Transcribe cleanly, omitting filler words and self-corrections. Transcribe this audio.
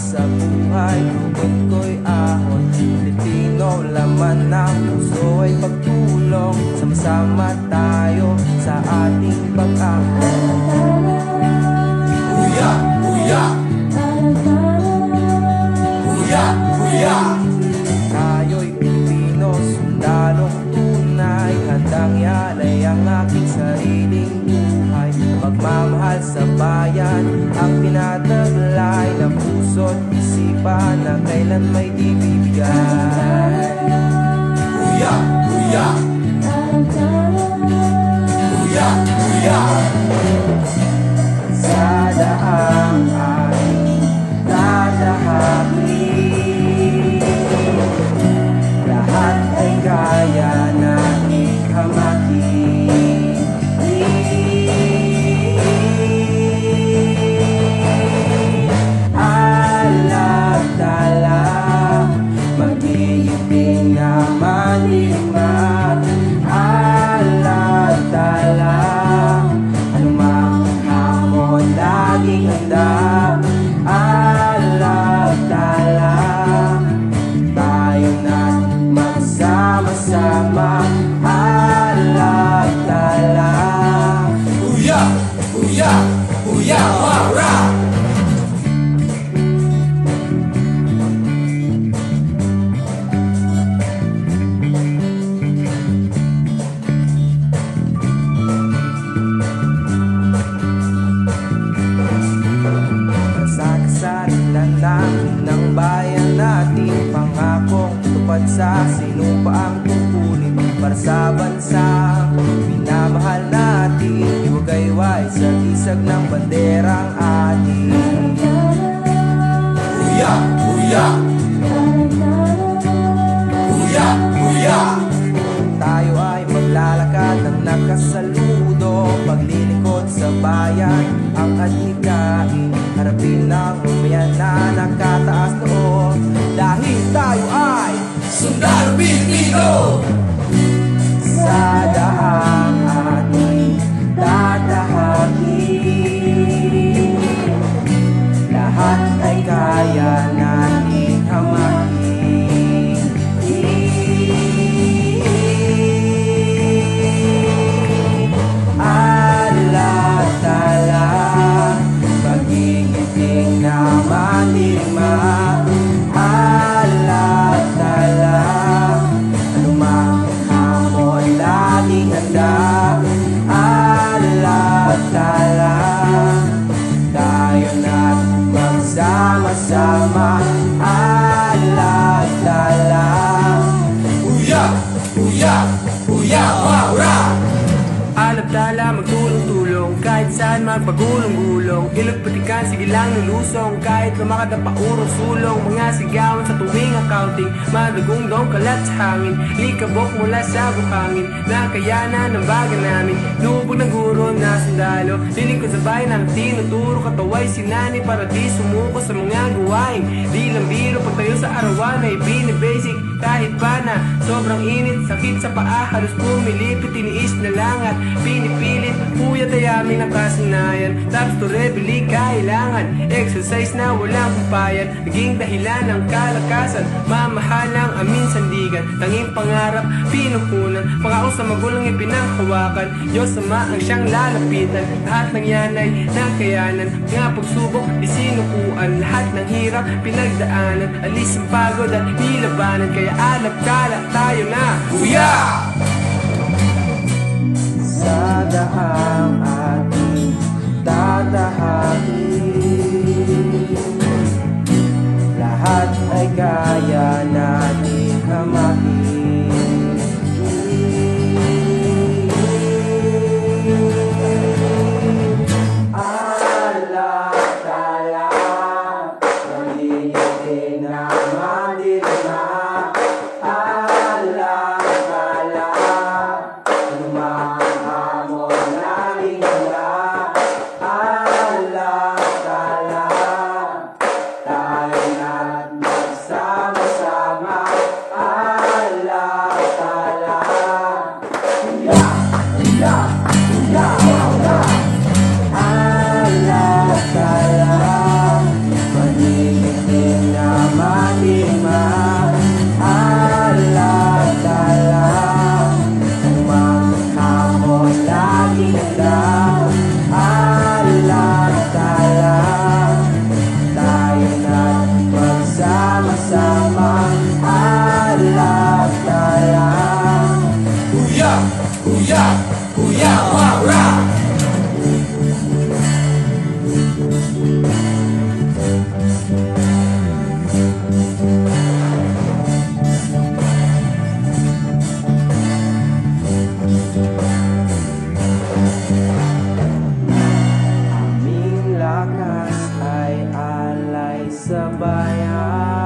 sa buhay, tugod ko'y ahon. Pilipino, laman ng puso ay pagtulong. Sama-sama tayo sa ating pag-ahon. Huya, huya, huya, huya. Tayo'y Pilipino, sundalong tunay, handang ialay ang aking sariling buhay. Magmamahal sa bayan ang tinataglay, ng puso't isipan na kailan may di bibigay. Huya, huya, huya, huya. Sa daang ating dadahagi, lahat ay kaya nating hamaki. Alam-tala, mag-iibig na malima. Alam-tala, anumang hamon laging handa. Alam-tala, tayo na't magsama-sama. Alam-tala. Huya, huya, huya, wara. Sa kasarilan namin ng bayan natin, pangakong tupad sa sinumpaang kukunin para sa bansang minamahal natin. Iwagayway sa isag ng banderang ating. Huya, huya, huya, huya. Tayo ay maglalakad ng nakasaludo, paglilingkod sa bayan ang adhikain. Harapin ng umayan na nakataas noo, dahil tayo ay Sundalo Pilipino. sa daang ating dadahagi. Lahat ay kaya nating hamaki. Alam-tala, pag-iiting na malima. Alam-tala, anumang hamon laging handa. Alam-tala, tayo na't magsama-sama. Alam-tala. Huya, huya, huya, wara. Alam-tala, magtulong-tulong, kahit saan magpagulong-gulong. Ilog patikan, sige lang lulusong, kahit lumakad ang paurong sulong. Mga sigawan sa tuwing accounting, madugong dong kalat sa hangin. Likabok mula sa buhangin, nakayanan ng baga namin. Lubog ng guro na sundalo, lilingkod sa bayan ang tinuturo. Kataway sinani para di sumuko sa mga gawain. Di lang biro pagtayo sa arawan ay binibasic. Kahit pa na sobrang init, sakit sa paa, halos pumilipit, tiniis na lang at pinipilit. Puyat ay aming nakasanayan, tapos to rebeli kailangan. Exercise na walang kumpayan, naging dahilan ng kalakasan. Mamahal ang aming sandigan, tanging pangarap pinukunan. Pangako sa magulang ipinanghawakan, Diyos Ama ang siyang lalapitan. Lahat ng yan ay nakayanan, nga pagsubok di sinukuan. Lahat ng hirap pinagdaanan, alis ang pagod at nilabanan. Kaya alam-tala tayo na Huya! sa daang ating dadahagi. Lahat ay kaya nating hamaki. Alam-tala, mag-iingat na mandirima. Alam-tala, anumang hamon laging handa. Alam-tala, tayo na't magsama-sama. bayan.